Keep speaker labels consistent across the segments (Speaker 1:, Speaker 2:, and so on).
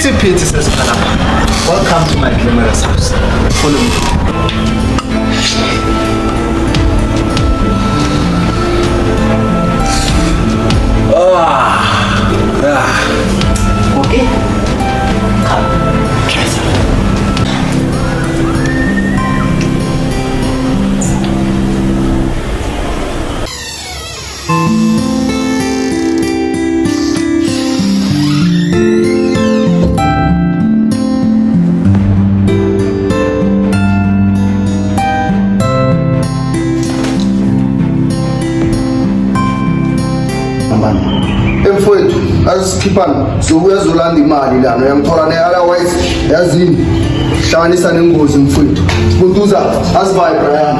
Speaker 1: Pity, says Panama. Welcome to my glamorous house. Follow me. Okay? Come, try some.
Speaker 2: Emfowethu azikhiphana sokuyazolanda imali lana uyangithola ne otherwise yazini hlanganisa nengozi mfowethu buntuza asibaye Brian.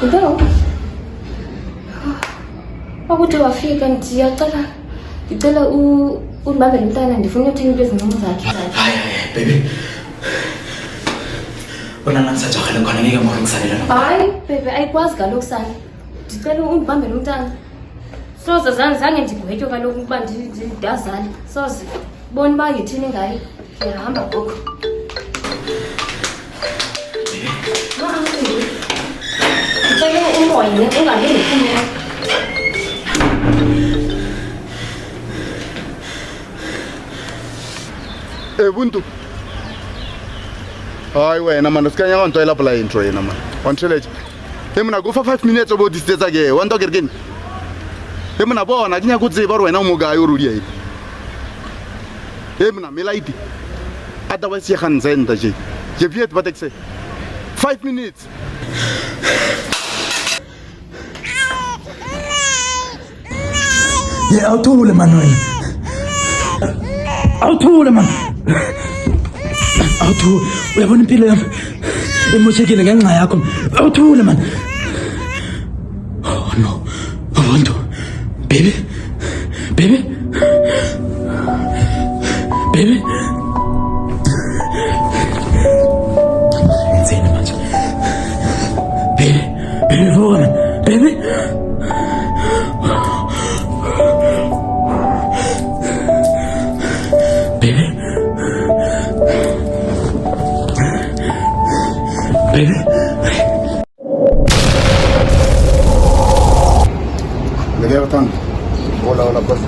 Speaker 3: Ndio. Akuthi wafika ngicela ubambe lomntana ndifuna ukuthenga into ezincinci zakhe.
Speaker 1: Hayi baby. Bona namhlanje khona khona ngeke ngikho ngisalela lapha.
Speaker 3: Hayi baby ayikwazi kaloku sana. Ndicela ubambe lomntana. Soze zange ndigwetyo kaloku ukuba ndazali. Soze bona uba ngithini ngaye. Ngihamba gogo. Umoya ungangeni phumela.
Speaker 2: Buntu. Hayi wena manje sikanya ngonto lapha la intro yena manje. Wantheleje. Mina kufa 5 minutes obo distance ake. Wanto kerkeni. Mina bona kinya kutsi ba wena umugayo urudi yini. Mina melaiti. Otherwise ye gaan zenda je. Je weet wat ek sê. 5 minutes.
Speaker 4: Ya awuthule Manuel. Awuthule man. Awuthule. Uyabona impilo yami emoshekile ngenxa yakho. Awuthule man. Oh no. Abantu. Baby. Baby. Baby. Insane man. Baby. Baby, woman. Baby. Baby.
Speaker 2: Lagay tang. Wala bas.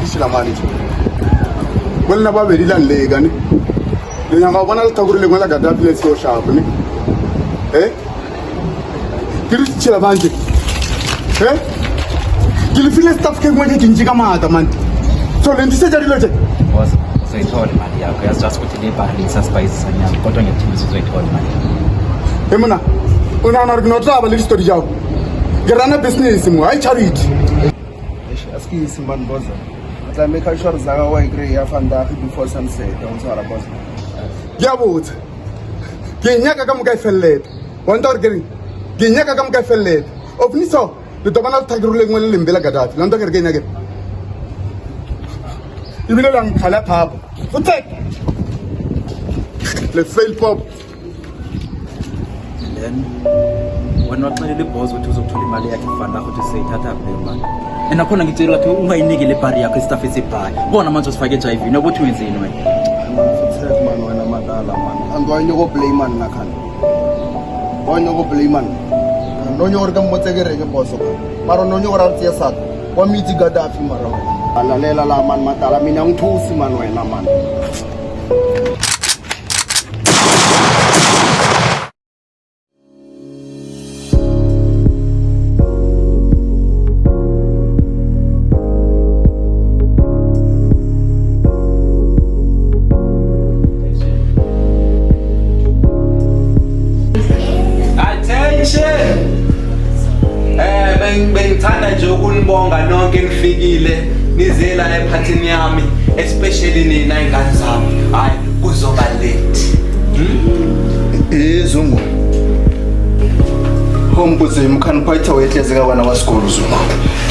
Speaker 2: Sila mali. Wala ba beri lan le gani. Le nga bona la taguru le ngala gada place ko sharp ni. Kiru sila banje. Kili file staff ke ngwe kinji kama ata man. So le ndise jari loje.
Speaker 5: Boss, so ithole imali yakho yazi ukuthi le bhali isaspice sanyama kodwa ngiyethimisa uzoyithola imali.
Speaker 2: Emuna una gnota ba le story jawo. Gerana business mu ay charity.
Speaker 6: Askisi man boss. Atla make sure zaka wa agree ya fanda before sunset don't worry boss.
Speaker 2: Yabut. Kenyaka kama kay fellet. Wanda orgeri. Kenyaka kama kay fellet. Ofniso le tobana tagirule ngwele lembela gadati. Landa kerge nyake. Ibile lang khala phap. Futek. Le fail pop.
Speaker 5: Then when waxelele boss ukuthi uzokuthola imali yakhe ifana ukuthi seyithatha le mali. Mina khona ngicela ukuthi ungayinike le bari yakho istaff esebhali. Bona manje usifake HIV nokuthi wenzeni wena.
Speaker 6: Futek man wena madala man. Angwanye go play man nakhana. Wanya go play man. Nonyo orga motsegere ke boss ko. Maro nonyo ra tsia sa. Wa mitsi Gaddafi mara. Alalela la man matala mina ngithusi man wena man.
Speaker 1: bengithanda nje ukunibonga nonke nifikile nize la ephathini yami, especially nina ingane zami. Hayi kuzoba late.
Speaker 6: Zungu. Hombuze mkhani phaitha wehleze kabana wasikolo Zungu.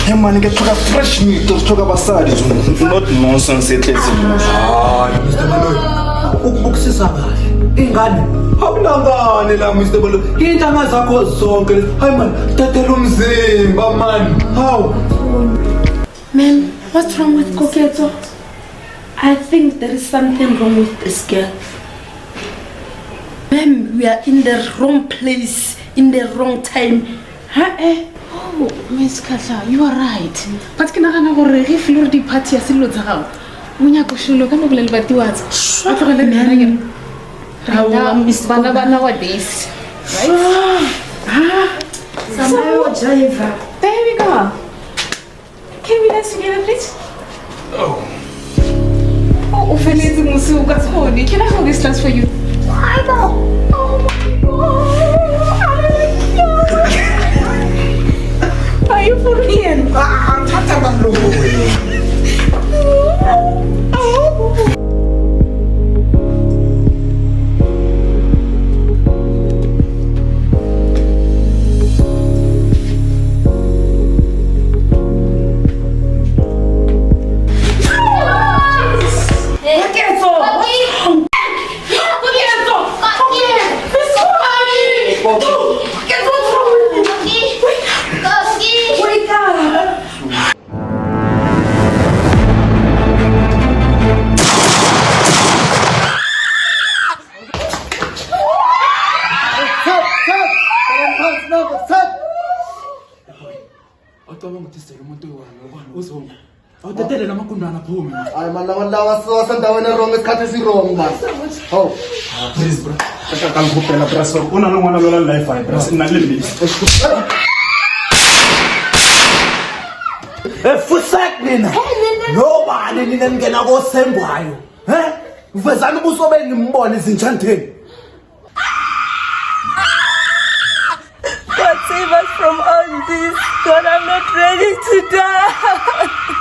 Speaker 6: Hey man, ke thoka fresh meat, thoka basadi Zungu. Not nonsense ehleze.
Speaker 1: Mr. Baloyi. Ukubukisisa kahle. Ingane awunangane la Mr. Baloyi. Intanga zakho zonke. Hayi man, tathela umzimba man. How?
Speaker 7: Ma'am, what's wrong with Koketo? I think there is something wrong with this girl. Ma'am, we are in the wrong place, in the wrong time.
Speaker 8: Oh, Miss Katla, you are right. But can I go refloor the party as you look out? When you go show look at the little words. Miss Banaba nowadays. Right? There we go. Can we dance together, please? Oh, Ophelia Musu got holy. Can I hold this dance for you? I know. Oh my God. Are you for real?
Speaker 5: Awutetele lamakundana phumi.
Speaker 6: Hayi man, lawa wasendaweni wrong isikhathi si-wrong man. Hawu.
Speaker 2: Please bro. Kaka kalikuphela braso. Una nongwana lola life ay braso. Nalimi.
Speaker 1: Fusak nina. Nobani nina ningena koSembwayo. Uvezana ubuso beni ngimbone izintshantheni.
Speaker 9: God save us from all this. God, I'm not ready to die.